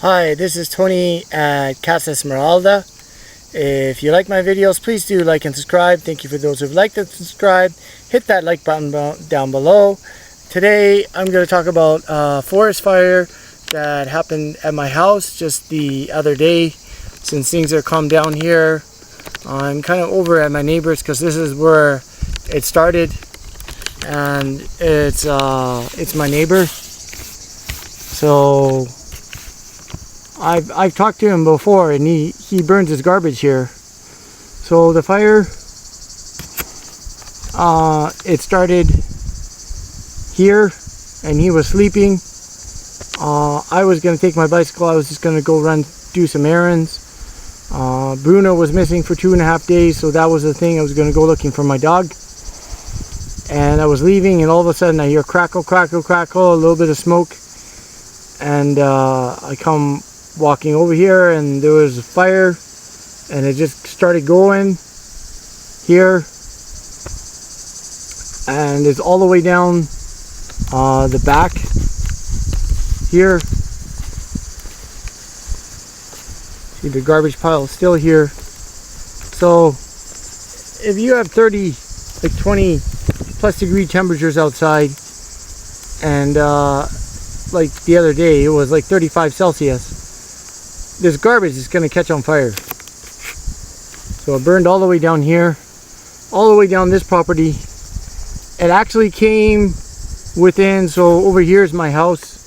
Hi, this is Tony at Casa Esmeralda. If you like my videos, please do like and subscribe. Thank you for those who've liked and subscribed. Hit that like button down below. Today I'm going to talk about a forest fire that happened at my house just the other day. Since things are calmed down here, I'm kind of over at my neighbors because this is where it started, and it's my neighbor. So I've talked to him before, and he burns his garbage here. So the fire, it started here, and he was sleeping. I was going to take my bicycle. I was just going to go do some errands. Bruno was missing for 2.5 days, so that was the thing. I was going to go looking for my dog. And I was leaving, and all of a sudden I hear crackle, crackle, crackle, a little bit of smoke. And I come walking over here, and there was a fire, and it just started going here, and it's all the way down the back here. See, the garbage pile is still here. So if you have 30, like 20 plus degree temperatures outside, and like the other day it was like 35 Celsius, this garbage is going to catch on fire. So it burned all the way down here, all the way down this property. It actually came within, so over here is my house.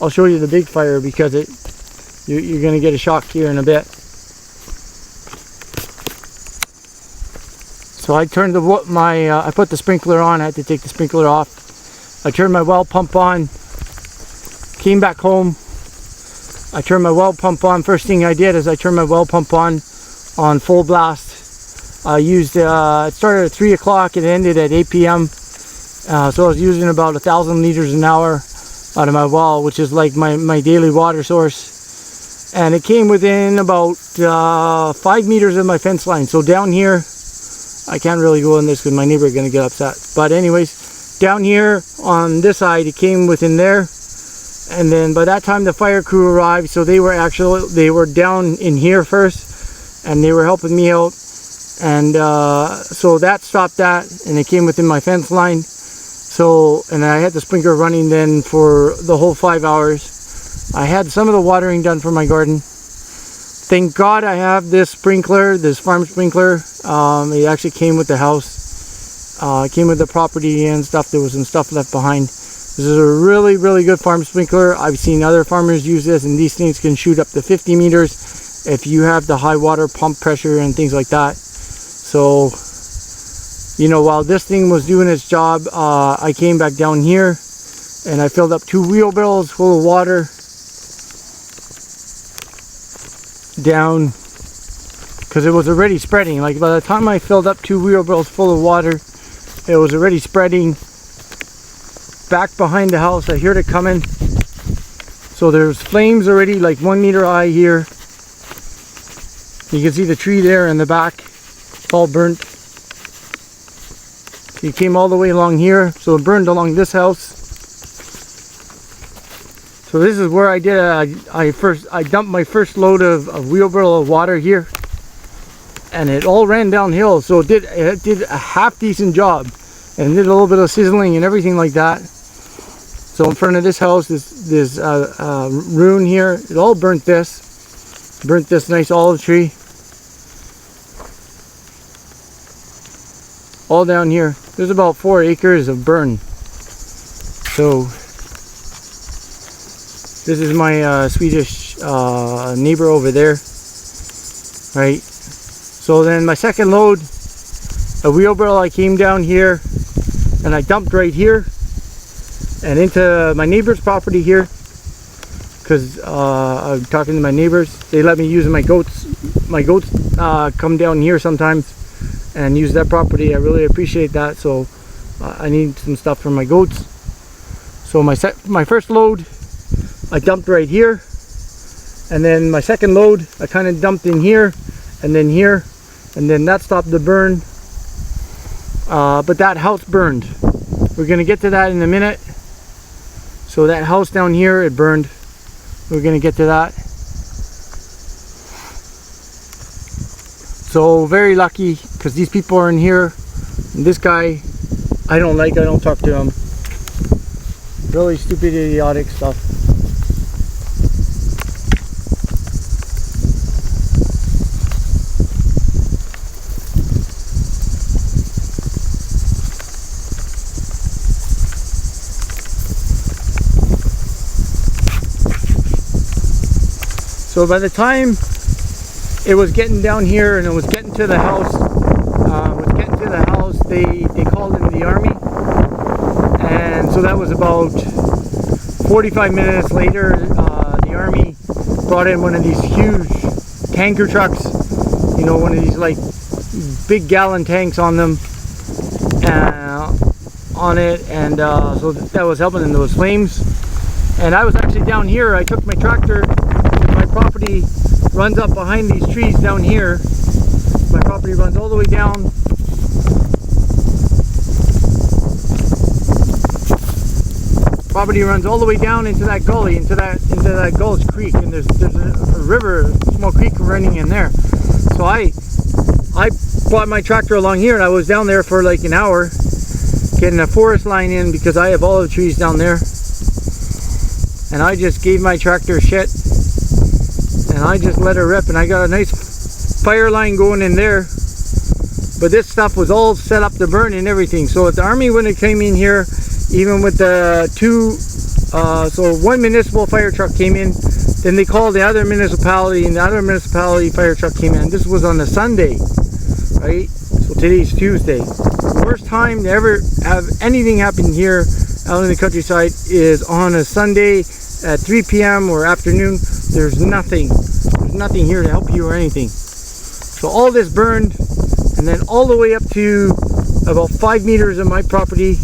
I'll show you the big fire because you're going to get a shock here in a bit. So I turned I put the sprinkler on. I had to take the sprinkler off. I turned my well pump on, came back home. I turned my well pump on. First thing I did is I turned my well pump on full blast. I used, it started at 3 o'clock and ended at 8 p.m. So I was using about 1,000 liters an hour out of my well, which is like my daily water source. And it came within about 5 meters of my fence line. So down here, I can't really go in this because my neighbor is going to get upset. But anyways, down here on this side, it came within there. And then by that time the fire crew arrived, so they were down in here first, and they were helping me out. And so that stopped that, and it came within my fence line. So, and I had the sprinkler running then for the whole 5 hours. I had some of the watering done for my garden. Thank God I have this sprinkler, this farm sprinkler. It actually came with the house. It came with the property and stuff. There was some stuff left behind. This is a really, really good farm sprinkler. I've seen other farmers use this, and these things can shoot up to 50 meters if you have the high water pump pressure and things like that. So, you know, while this thing was doing its job, I came back down here and I filled up 2 wheelbarrows full of water down, because it was already spreading. Like by the time I filled up 2 wheelbarrows full of water, it was already spreading back behind the house. I heard it coming. So there's flames already like 1 meter high here. You can see the tree there in the back. It's all burnt. It came all the way along here, so it burned along this house. So this is where I did I dumped my first load of wheelbarrow of water here, and it all ran downhill. So it did a half decent job, and did a little bit of sizzling and everything like that. So in front of this house, this ruin here, it all burnt this nice olive tree. All down here, there's about 4 acres of burn. So this is my Swedish neighbor over there, right? So then my second load, a wheelbarrow, I came down here and I dumped right here and into my neighbor's property here, because I'm talking to my neighbors. They let me use my goats. My goats come down here sometimes and use that property. I really appreciate that. So I need some stuff for my goats. So my first load I dumped right here, and then my second load I kind of dumped in here, and then that stopped the burn. but that house burned. We're gonna get to that in a minute. So that house down here, it burned. We're gonna get to that. So very lucky, because these people are in here. And this guy, I don't talk to him. Really stupid, idiotic stuff. So by the time it was getting down here and it was getting to the house, they called in the army, and so that was about 45 minutes later. The army brought in one of these huge tanker trucks, you know, one of these like big gallon tanks on them, on it, and so that was helping in those flames. And I was actually down here. I took my tractor. My property runs up behind these trees down here. My property runs all the way down. Property runs all the way down into that gully, into that Gulch Creek, and there's a river, a small creek running in there. So I brought my tractor along here, and I was down there for like an hour, getting a forest line in because I have olive trees down there. And I just gave my tractor shit, and I just let her rip, and I got a nice fire line going in there. But this stuff was all set up to burn and everything. So if the army wouldn't have came in here, even with the so one municipal fire truck came in, then they called the other municipality, and the other municipality fire truck came in. This was on a Sunday, right? So today's Tuesday. The worst time to ever have anything happen here out in the countryside is on a Sunday at 3 p.m. or afternoon. There's nothing here to help you or anything. So all this burned, and then all the way up to about 5 meters of my property,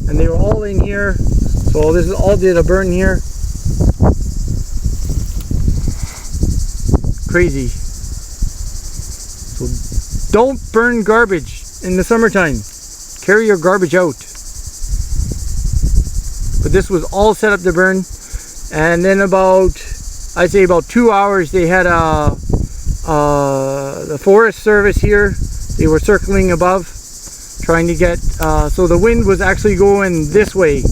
and they were all in here. So this is all did a burn here. Crazy. So don't burn garbage in the summertime. Carry your garbage out. But this was all set up to burn. And then I'd say about 2 hours, they had the Forest Service here. They were circling above, trying to get, so the wind was actually going this way,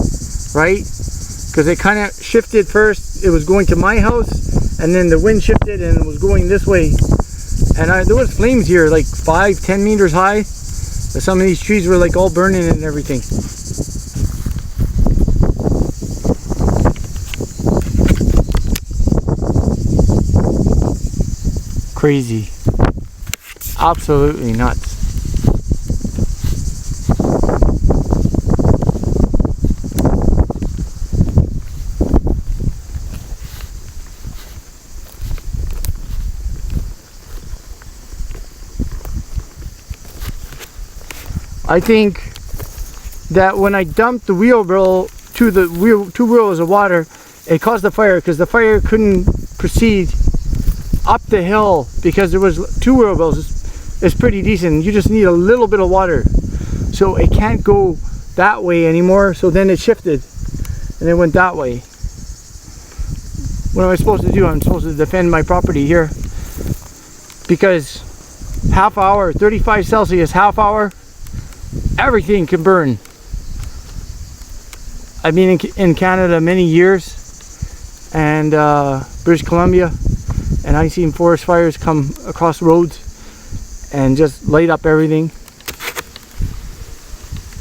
right? Because it kind of shifted first. It was going to my house, and then the wind shifted and it was going this way. And there was flames here, like 5-10 meters high. Some of these trees were like all burning and everything. Crazy. Absolutely nuts. I think that when I dumped the wheelbarrow to the 2 wheels of water, it caused the fire, because the fire couldn't proceed up the hill because there was 2 wheelbarrows. It's pretty decent. You just need a little bit of water, so it can't go that way anymore. So then it shifted and it went that way. What am I supposed to do? I'm supposed to defend my property here, because half hour, 35 Celsius, half hour, everything can burn. I've been in Canada many years, and British Columbia, and I've seen forest fires come across roads and just light up everything.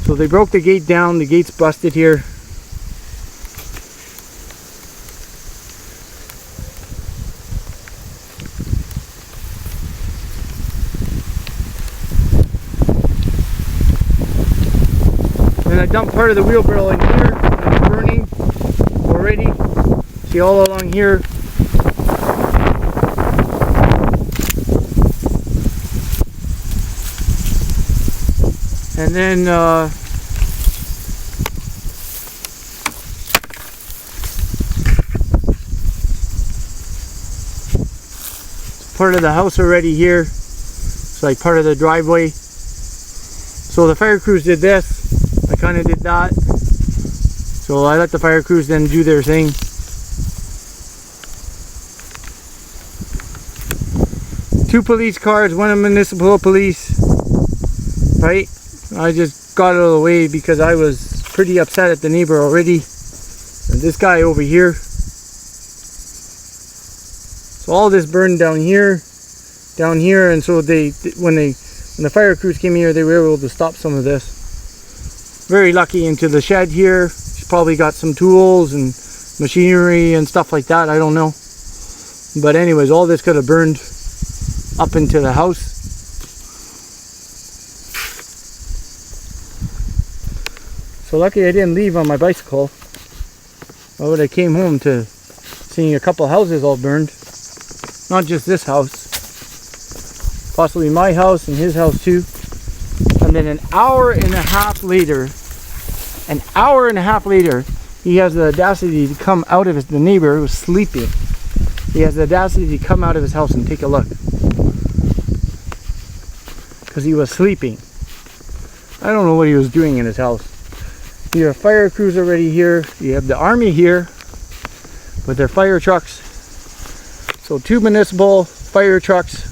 So they broke the gate down. The gate's busted here. And I dumped part of the wheelbarrow in here, and it's burning already. See, all along here. And then it's part of the house already here. It's like part of the driveway. So the fire crews did this. I kind of did that. So I let the fire crews then do their thing. Two police cars, one of municipal police. Right? I just got out of the way because I was pretty upset at the neighbor already. And this guy over here. So all this burned down here, and so when the fire crews came here, they were able to stop some of this. Very lucky. Into the shed here. She's probably got some tools and machinery and stuff like that. I don't know. But anyways, all this could have burned up into the house. So lucky I didn't leave on my bicycle. Why would I came home to seeing a couple houses all burned? Not just this house. Possibly my house and his house too. And then an hour and a half later, he has the audacity to come out of the neighbor who was sleeping. He has the audacity to come out of his house and take a look. Because he was sleeping. I don't know what he was doing in his house. You have fire crews already here. You have the army here with their fire trucks. So 2 municipal fire trucks,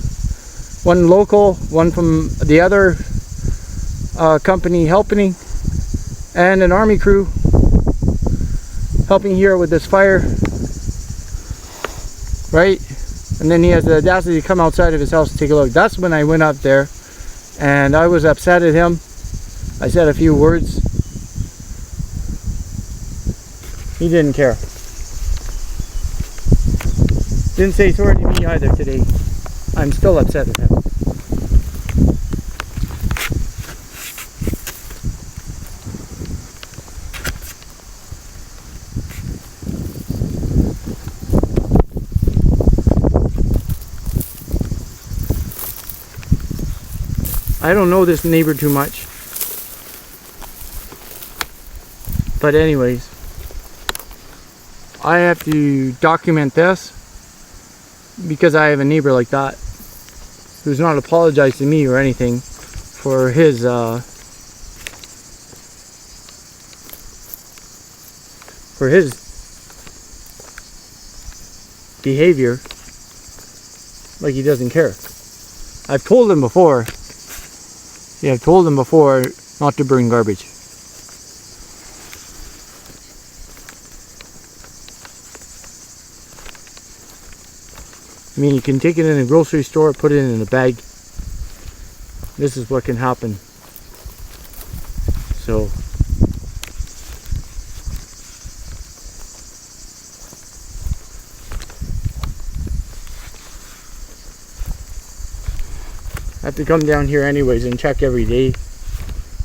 1 local, 1 from the other company helping, and an army crew helping here with this fire. Right? And then he has the audacity to come outside of his house to take a look. That's when I went up there and I was upset at him. I said a few words. He didn't care. Didn't say sorry to me either today. I'm still upset at him. I don't know this neighbor too much. But anyways, I have to document this because I have a neighbor like that who's not apologized to me or anything for his behavior. Like he doesn't care. I've told him before. Yeah, I've told him before not to bring garbage. I mean, you can take it in a grocery store, put it in a bag. This is what can happen. So, I have to come down here anyways and check every day,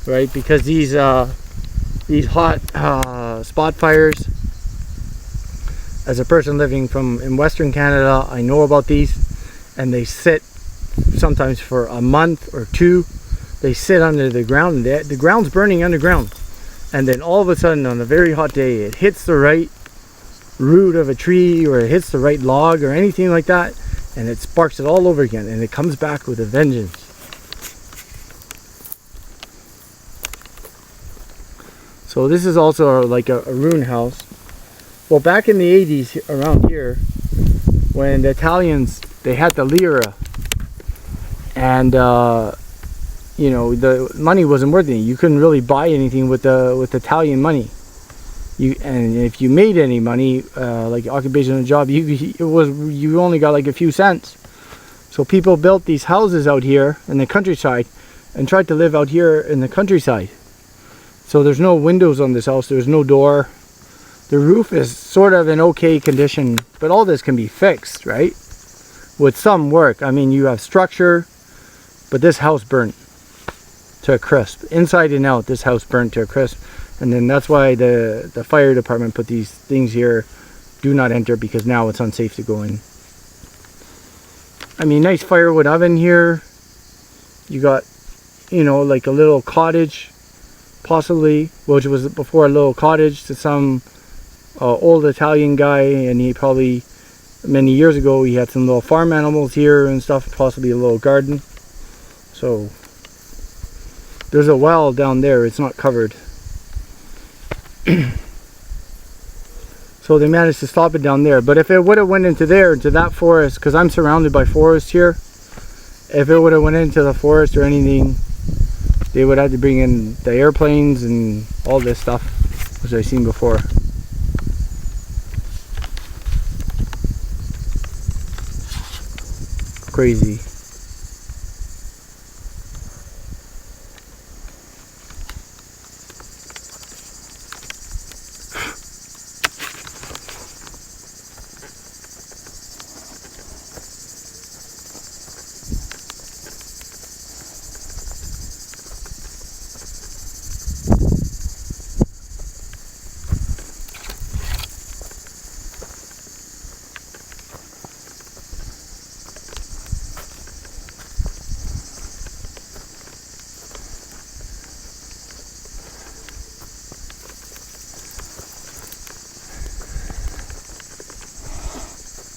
right? Because these hot spot fires, as a person living in Western Canada, I know about these, and they sit sometimes for a month or 2. They sit under the ground, and the ground's burning underground, and then all of a sudden on a very hot day it hits the right root of a tree, or it hits the right log or anything like that, and it sparks it all over again, and it comes back with a vengeance. So this is also like a ruin house. Well, back in the 80s around here, when the Italians, they had the lira, and you know, the money wasn't worth anything. You couldn't really buy anything with Italian money. And if you made any money, like occupational job, you only got like a few cents. So people built these houses out here in the countryside and tried to live out here in the countryside. So there's no windows on this house. There's no door. The roof is sort of in okay condition, but all this can be fixed, right? With some work. I mean, you have structure, but this house burnt to a crisp. Inside and out, this house burnt to a crisp. And then that's why the fire department put these things here, do not enter, because now it's unsafe to go in. I mean, nice firewood oven here. You got, you know, like a little cottage, possibly, which was before a little cottage to some old Italian guy, and he probably, many years ago, he had some little farm animals here and stuff, possibly a little garden. So, There's a well down there, it's not covered. So they managed to stop it down there. But if it would have went into there, into that forest, because I'm surrounded by forest here, if it would have went into the forest or anything, they would have to bring in the airplanes and all this stuff, which I've seen before. Crazy.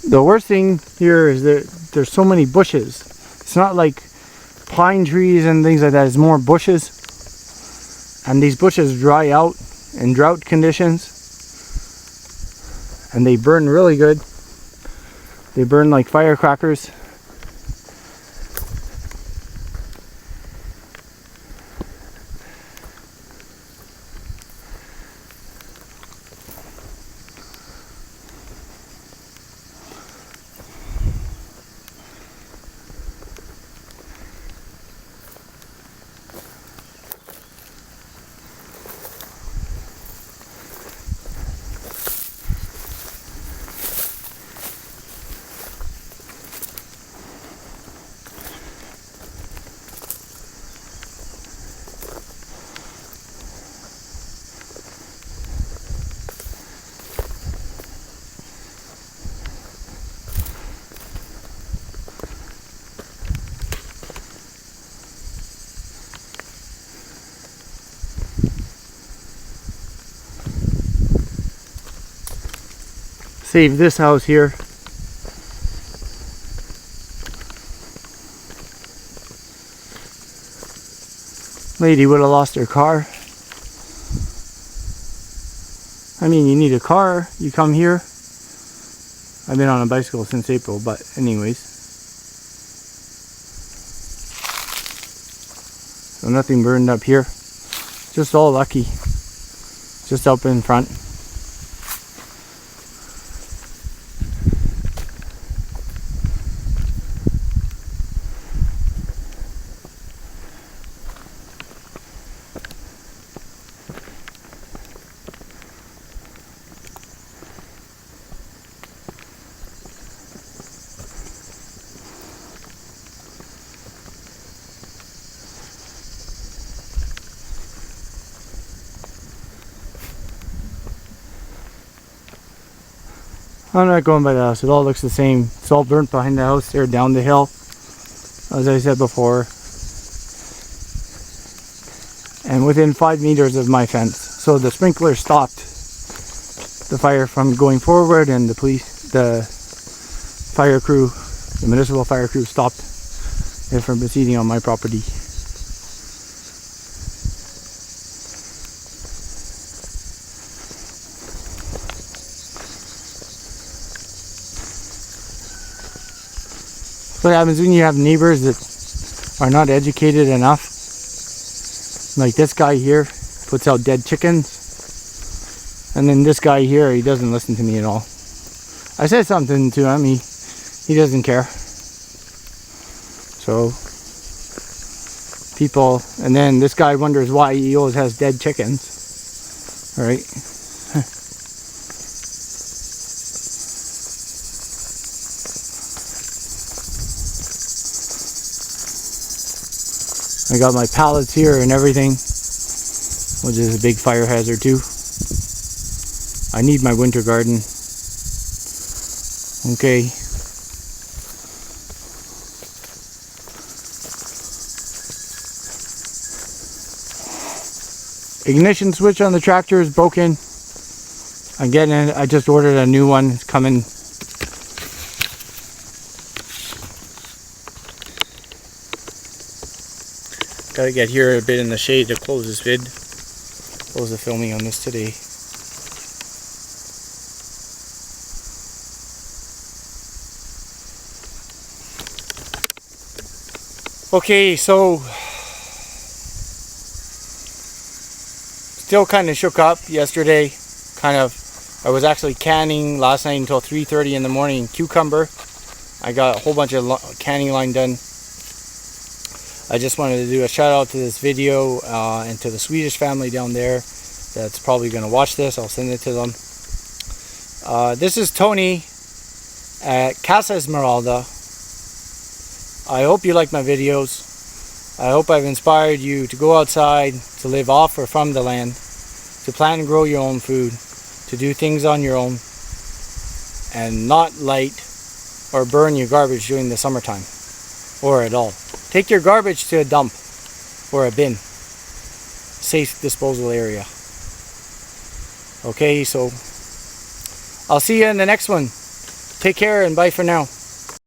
The worst thing here is that there's so many bushes. It's not like pine trees and things like that. It's more bushes. And these bushes dry out in drought conditions. And they burn really good. They burn like firecrackers. Save this house here. Lady would have lost her car. I mean, you need a car, you come here. I've been on a bicycle since April, but anyways. So nothing burned up here. Just all lucky. Just up in front. I'm not going by the house, it all looks the same. It's all burnt behind the house there, down the hill, as I said before. And within 5 meters of my fence. So the sprinkler stopped the fire from going forward, and the police, the fire crew, the municipal fire crew stopped it from proceeding on my property. What happens when you have neighbors that are not educated enough? Like this guy here puts out dead chickens, and then this guy here, he doesn't listen to me at all. I said something to him, he doesn't care. So people, and then this guy wonders why he always has dead chickens. All right. I got my pallets here and everything, which is a big fire hazard too. I need my winter garden. Okay. Ignition switch on the tractor is broken. I'm getting it. I just ordered a new one. It's coming. Gotta get here a bit in the shade to close this vid. Close the filming on this today. Okay, so still kind of shook up yesterday. I was actually canning last night until 3:30 in the morning. Cucumber. I got a whole bunch of canning line done. I just wanted to do a shout out to this video and to the Swedish family down there that's probably going to watch this. I'll send it to them. This is Tony at Casa Esmeralda. I hope you like my videos. I hope I've inspired you to go outside, to live off or from the land, to plant and grow your own food, to do things on your own, and not light or burn your garbage during the summertime, or at all. Take your garbage to a dump or a bin, safe disposal area. Okay, so I'll see you in the next one. Take care and bye for now.